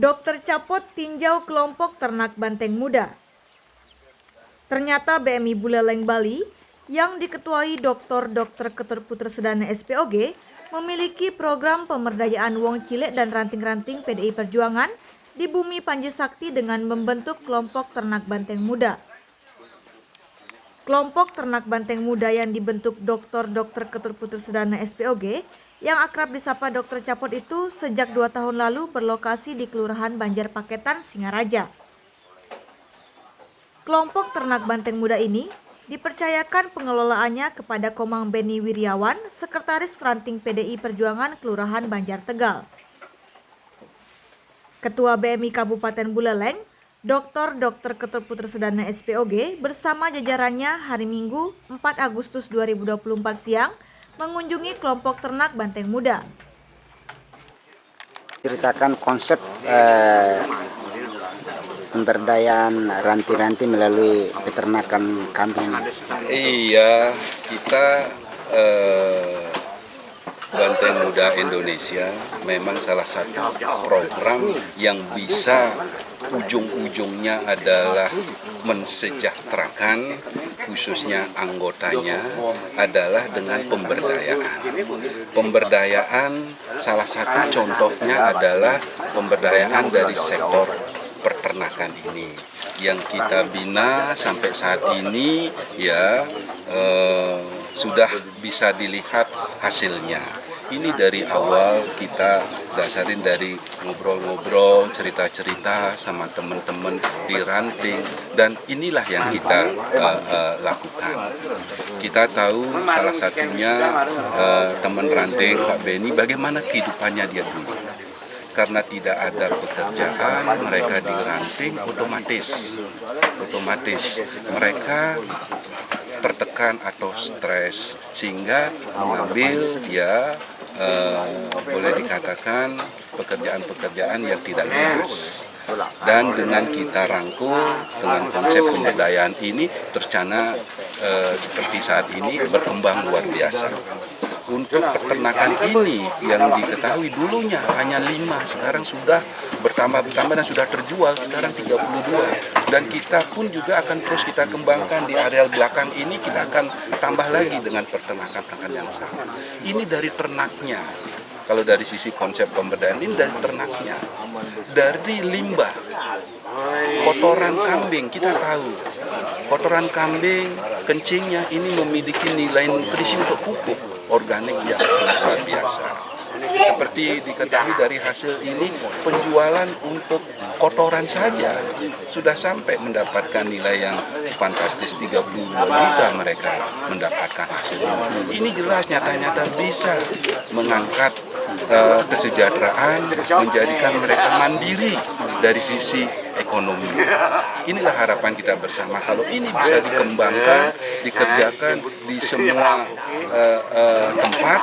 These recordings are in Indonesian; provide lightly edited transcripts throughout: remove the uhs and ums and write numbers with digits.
Dokter Capot tinjau kelompok ternak banteng muda. Ternyata BMI Buleleng Bali yang diketuai Dr. Keturputra Sedana SPOG memiliki program pemberdayaan wong cilik dan ranting-ranting PDI Perjuangan di bumi Panji Sakti dengan membentuk kelompok ternak banteng muda. Kelompok ternak banteng muda yang dibentuk Dr. Keturputra Sedana SPOG yang akrab disapa Dr. Capot itu sejak 2 tahun lalu berlokasi di Kelurahan Banjar Paketan, Singaraja. Kelompok ternak banteng muda ini dipercayakan pengelolaannya kepada Komang Beni Wiryawan, Sekretaris Ranting PDI Perjuangan Kelurahan Banjar Tegal. Ketua BMI Kabupaten Buleleng, Dr. Keturputra Sedana SPOG bersama jajarannya hari Minggu 4 Agustus 2024 siang mengunjungi kelompok ternak banteng muda. Ceritakan konsep pemberdayaan ranti-ranti melalui peternakan kambing. Iya, kita Banteng Muda Indonesia memang salah satu program yang bisa ujung-ujungnya adalah mensejahterakan khususnya anggotanya adalah dengan pemberdayaan. Pemberdayaan salah satu contohnya adalah pemberdayaan dari sektor peternakan ini yang kita bina sampai saat ini ya sudah bisa dilihat hasilnya. Ini dari awal kita dasarin dari ngobrol-ngobrol, cerita-cerita sama teman-teman di ranting, dan inilah yang kita lakukan. Kita tahu salah satunya teman ranting Pak Beni, bagaimana kehidupannya dia dulu. Karena tidak ada pekerjaan, mereka di ranting otomatis mereka tertekan atau stres sehingga mengambil boleh dikatakan pekerjaan-pekerjaan yang tidak jelas. Dan dengan kita rangkul dengan konsep pemberdayaan ini tercana seperti saat ini berkembang luar biasa. Untuk peternakan ini yang diketahui dulunya hanya 5, sekarang sudah bertambah dan sudah terjual sekarang 32. Dan kita pun juga akan terus kita kembangkan di areal belakang ini, kita akan tambah lagi dengan peternakan yang sama. Ini dari ternaknya. Kalau dari sisi konsep pemberdayaan ini dari ternaknya. Dari limbah, kotoran kambing, kita tahu kotoran kambing, kencingnya ini memiliki nilai nutrisi untuk pupuk organik yang sangat luar biasa. Seperti diketahui dari hasil ini, penjualan untuk kotoran saja sudah sampai mendapatkan nilai yang fantastis, 32 juta mereka mendapatkan hasil ini. Ini jelas nyata-nyata bisa mengangkat kesejahteraan, menjadikan mereka mandiri dari sisi ekonomi. Inilah harapan kita bersama. Kalau ini bisa dikembangkan, dikerjakan di semua tempat,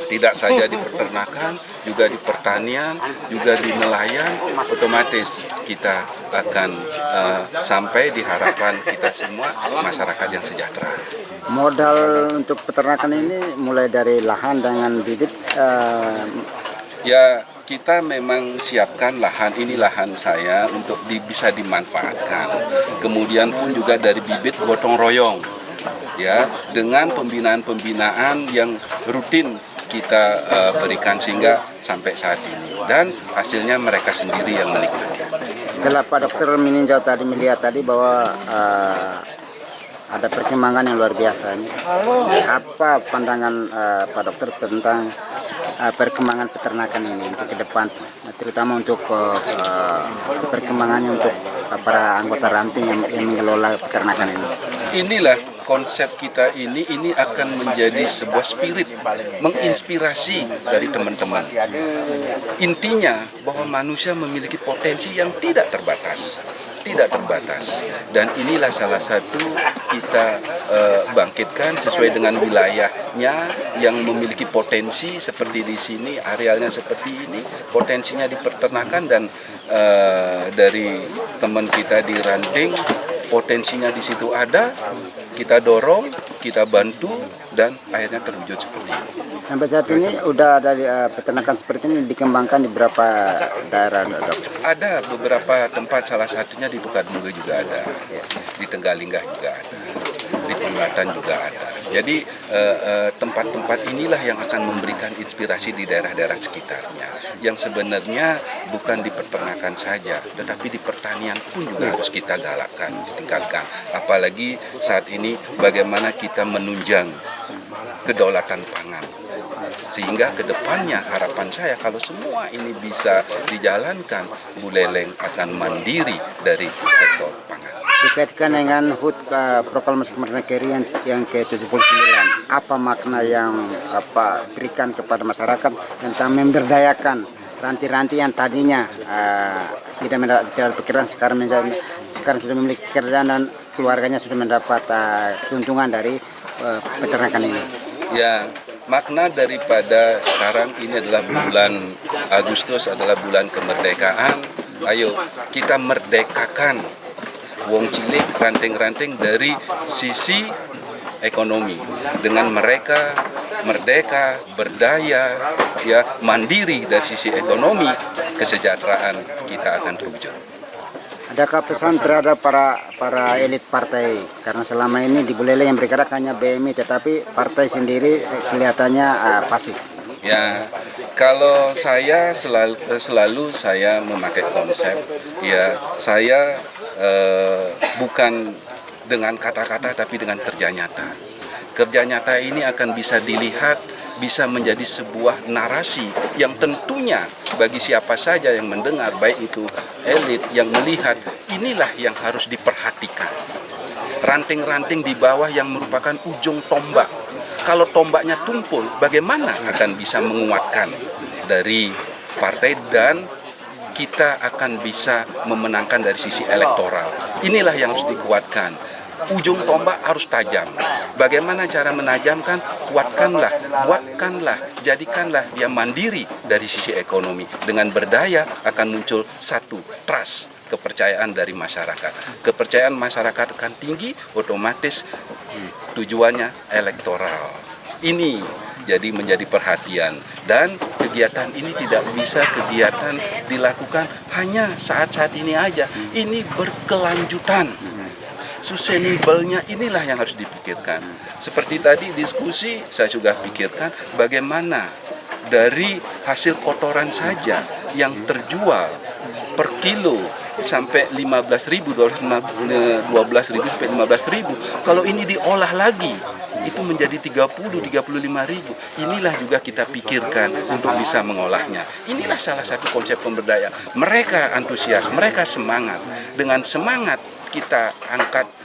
tidak saja di peternakan, juga di pertanian, juga di nelayan, otomatis kita akan sampai di harapan kita semua masyarakat yang sejahtera. Modal untuk peternakan ini mulai dari lahan dengan bibit. Ya, kita memang siapkan lahan, ini lahan saya untuk bisa dimanfaatkan. Kemudian pun juga dari bibit gotong royong, ya, dengan pembinaan yang rutin kita berikan sehingga sampai saat ini. Dan hasilnya mereka sendiri yang menikmati. Setelah Pak Dokter meninjau tadi, melihat tadi bahwa ada perkembangan yang luar biasa ini. Apa pandangan Pak Dokter tentang perkembangan peternakan ini untuk ke depan, terutama untuk perkembangannya untuk para anggota ranting yang mengelola peternakan ini? Inilah konsep kita ini akan menjadi sebuah spirit, menginspirasi dari teman-teman. Intinya bahwa manusia memiliki potensi yang tidak terbatas. Dan inilah salah satu kita bangkitkan sesuai dengan wilayahnya yang memiliki potensi seperti di sini, arealnya seperti ini, potensinya di peternakan, dan dari teman kita di ranting, potensinya di situ ada, kita dorong, kita bantu, dan akhirnya terwujud seperti ini. Sampai saat ini udah ada peternakan seperti ini dikembangkan di beberapa daerah, Dok? Ada beberapa tempat, salah satunya di Tukadmunge juga ada, di Tenggalinggah juga ada, di Pemulatan juga ada. Jadi tempat-tempat inilah yang akan memberikan inspirasi di daerah-daerah sekitarnya, yang sebenarnya bukan di peternakan saja, tetapi di pertanian pun juga harus kita galakkan, ditingkatkan. Apalagi saat ini bagaimana kita menunjang kedaulatan pangan. Sehingga ke depannya harapan saya kalau semua ini bisa dijalankan, Buleleng akan mandiri dari sektor pangan. Dikaitkan dengan HUT Proklamasi Kemerdekaan RI yang ke-79, apa makna yang berikan kepada masyarakat tentang memberdayakan ranti-ranti yang tadinya tidak pekerjaan, sekarang sudah memiliki pekerjaan dan keluarganya sudah mendapat keuntungan dari peternakan ini? Ya, makna daripada sekarang ini adalah bulan Agustus, adalah bulan kemerdekaan. Ayo kita merdekakan wong cilik, ranting-ranting dari sisi ekonomi. Dengan mereka merdeka, berdaya, ya mandiri dari sisi ekonomi, kesejahteraan kita akan terwujud. Adakah pesan terhadap para elit partai? Karena selama ini di Buleleng yang bergerak hanya BMI, tetapi partai sendiri kelihatannya pasif. Ya, kalau saya selalu saya memakai konsep, ya saya bukan dengan kata-kata tapi dengan kerja nyata. Kerja nyata ini akan bisa dilihat, bisa menjadi sebuah narasi yang tentunya bagi siapa saja yang mendengar, baik itu elit yang melihat, inilah yang harus diperhatikan. Ranting-ranting di bawah yang merupakan ujung tombak. Kalau tombaknya tumpul, bagaimana akan bisa menguatkan dari partai dan kita akan bisa memenangkan dari sisi elektoral. Inilah yang harus dikuatkan. Ujung tombak harus tajam. Bagaimana cara menajamkan? Buatkanlah, jadikanlah dia mandiri dari sisi ekonomi. Dengan berdaya akan muncul satu, trust, kepercayaan dari masyarakat. Kepercayaan masyarakat akan tinggi, otomatis tujuannya elektoral. Ini jadi menjadi perhatian, dan kegiatan ini tidak bisa kegiatan dilakukan hanya saat-saat ini aja. Ini berkelanjutan. Sustainable-nya inilah yang harus dipikirkan. Seperti tadi diskusi saya sudah pikirkan bagaimana dari hasil kotoran saja yang terjual per kilo sampai 15.000, 12.000 sampai 15.000. Kalau ini diolah lagi itu menjadi 35.000. Inilah juga kita pikirkan untuk bisa mengolahnya. Inilah salah satu konsep pemberdayaan. Mereka antusias, mereka semangat. Dengan semangat kita angkat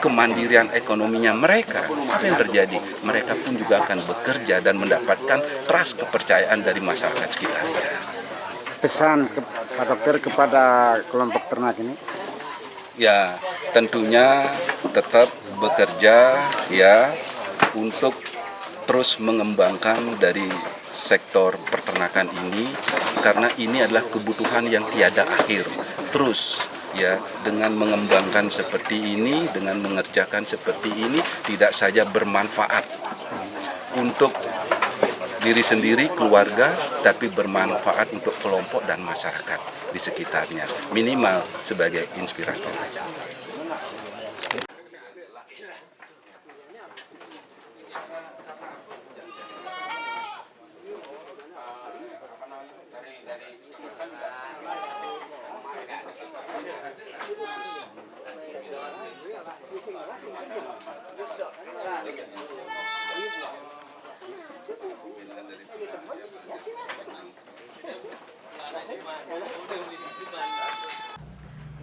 kemandirian ekonominya mereka. Apa yang terjadi? Mereka pun juga akan bekerja dan mendapatkan trust, kepercayaan dari masyarakat sekitarnya. Pesan Pak Dokter kepada kelompok ternak ini? Ya, tentunya tetap bekerja ya untuk terus mengembangkan dari sektor peternakan ini, karena ini adalah kebutuhan yang tiada akhir. Terus ya, dengan mengembangkan seperti ini, dengan mengerjakan seperti ini, tidak saja bermanfaat untuk diri sendiri, keluarga, tapi bermanfaat untuk kelompok dan masyarakat di sekitarnya, minimal sebagai inspirator.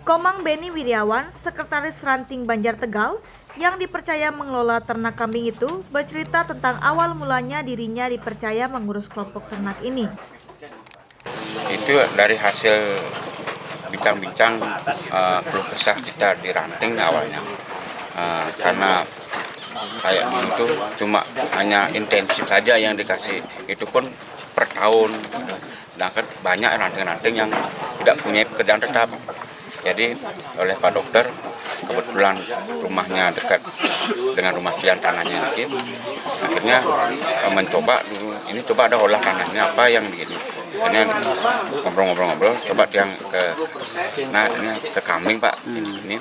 Komang Beni Wiryawan, Sekretaris Ranting Banjar Tegal, yang dipercaya mengelola ternak kambing itu, bercerita tentang awal mulanya dirinya dipercaya mengurus kelompok ternak ini. Itu dari hasil bincang-bincang keluh kesah kita di ranting awalnya, karena kayak begitu cuma hanya intensif saja yang dikasih, itu pun per tahun, sedangkan banyak ranting-ranting yang tidak punya pekerjaan tetap. Jadi oleh Pak Dokter kebetulan rumahnya dekat dengan rumah pian tanahnya ini. Akhirnya mencoba dulu, ini coba ada olah tanahnya apa yang begini. Akhirnya ngobrol-ngobrol, coba yang ke, nah ini ke kambing Pak, ini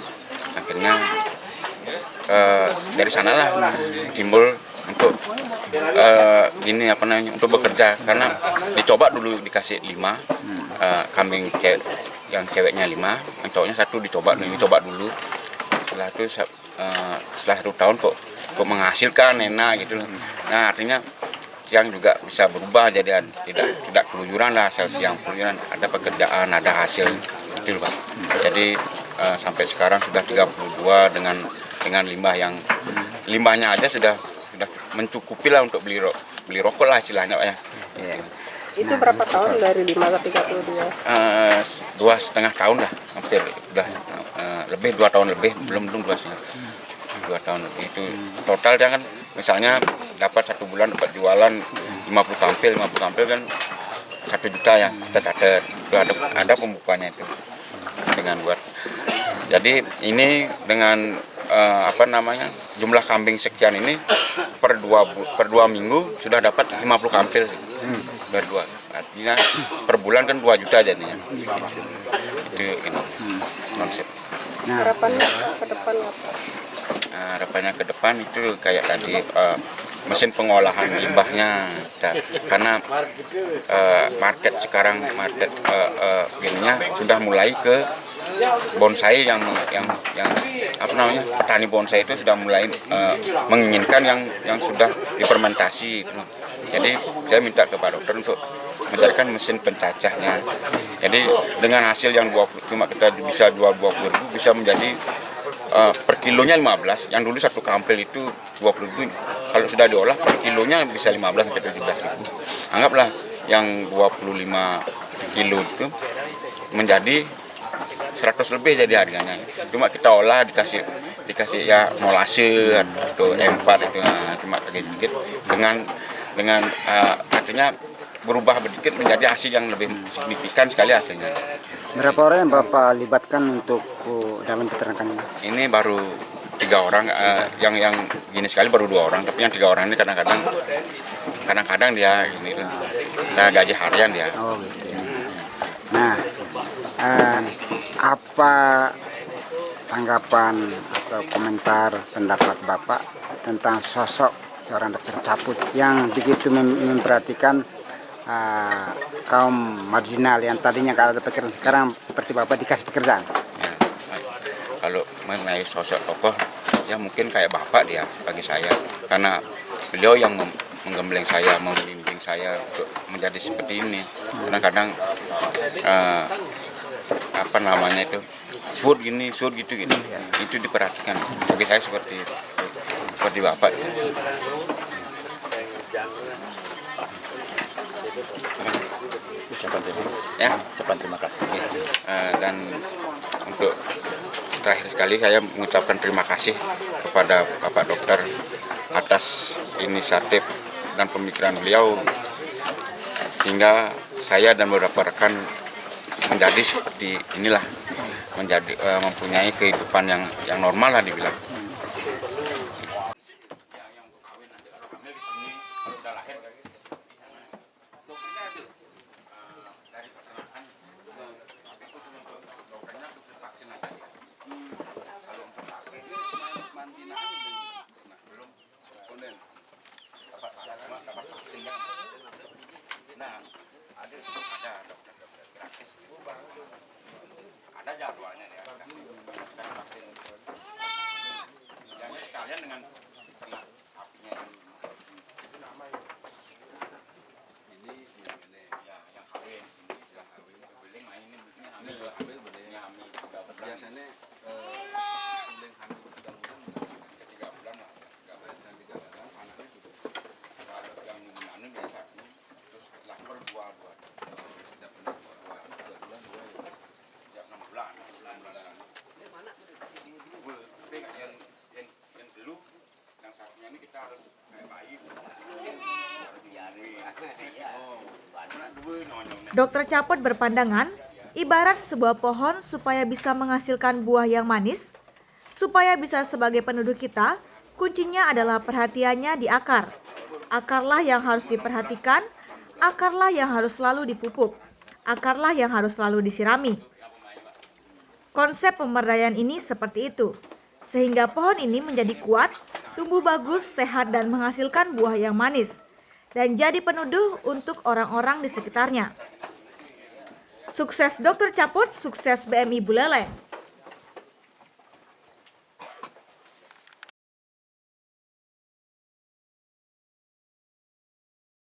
akhirnya dari sanalah timbul untuk gini apa namanya untuk bekerja, karena dicoba dulu dikasih 5 kambing yang ceweknya 5, yang cowoknya 1 dicoba dulu. Setelah itu setelah 1 tahun kok menghasilkan enak gitu loh. Nah artinya yang juga bisa berubah jadi tidak keluyuran lah, hasil yang keluyuran, ada pekerjaan, ada hasil itu loh Pak. Jadi sampai sekarang sudah 32 dengan limbah yang limbahnya aja sudah mencukupi lah untuk beli rokok lah istilahnya Pak ya. Itu berapa tahun dari 5 ke 32? 2,5 tahun lah, hampir udah lebih 2 tahun lebih, belum 2 tahun lebih. Itu total dia kan misalnya dapat 1 bulan dapat jualan 50 kampil kan 1 juta ya, kita catat itu ada pembukuannya itu dengan buat. Jadi ini dengan jumlah kambing sekian ini per 2 minggu sudah dapat 50 kampil berdua, artinya per bulan kan 2 juta jadinya. Itu ini konsep. Harapannya ke depan apa? Harapannya ke depan itu kayak tadi mesin pengolahan limbahnya, karena market sekarang ininya sudah mulai ke bonsai yang apa namanya, petani bonsai itu sudah mulai menginginkan yang sudah difermentasi. Jadi saya minta ke Pak Dokter untuk mencarikan mesin pencacahnya. Jadi dengan hasil yang 20, cuma kita bisa jual 20.000, bisa menjadi per kilonya 15. Yang dulu 1 kampil itu 20.000. Kalau sudah diolah per kilonya bisa 15 sampai 17.000. Anggaplah yang 25 kilo itu menjadi 100 lebih jadi harganya. Cuma kita olah dikasih ya molase atau M4 itu cuma sedikit dengan artinya berubah sedikit menjadi hasil yang lebih signifikan sekali hasilnya. Berapa orang yang Bapak libatkan untuk dalam peternakan ini? Ini baru 3 orang, yang gini sekali baru 2 orang, tapi yang 3 orang ini kadang-kadang dia ini kita gaji harian dia. Oh gitu ya. Nah, apa tanggapan atau komentar pendapat Bapak tentang sosok seorang Dokter Caput yang begitu memperhatikan kaum marginal yang tadinya kalau ada pekerjaan, sekarang seperti Bapak dikasih pekerjaan? Ya, kalau mengenai sosok tokoh, ya mungkin kayak Bapak dia bagi saya, karena beliau yang menggembleng saya, membimbing saya untuk menjadi seperti ini. Karena kadang apa namanya itu shoot gitu itu diperhatikan. Bagi saya seperti Bapak. Ucapan terima kasih. Dan untuk terakhir sekali saya mengucapkan terima kasih kepada Bapak Dokter atas inisiatif dan pemikiran beliau, sehingga saya dan beberapa rekan menjadi seperti inilah, menjadi mempunyai kehidupan yang normal lah dibilang. Ada jadwalnya ya. Jangan sekalian dengan kena apinya ini ya yang kawin sini yang kawin beling ini hamil biasanya beling hamil ke 3 bulan lah 3 bulan anaknya juga ada yang mana biasa terus lapar 2 bulan setiap bulan 2 bulan setiap 6 bulan yang dulu yang satunya ini kita harus kayak bayi. Dokter Caput berpandangan, ibarat sebuah pohon supaya bisa menghasilkan buah yang manis, Supaya bisa sebagai penuduh kita, kuncinya adalah perhatiannya di akar. Akarlah yang harus diperhatikan, akarlah yang harus selalu dipupuk, akarlah yang harus selalu disirami. Konsep pemberdayaan ini seperti itu, sehingga pohon ini menjadi kuat, tumbuh bagus, sehat, dan menghasilkan buah yang manis, dan jadi penuduh untuk orang-orang di sekitarnya. Sukses Dr. Caput, sukses BMI Buleleng.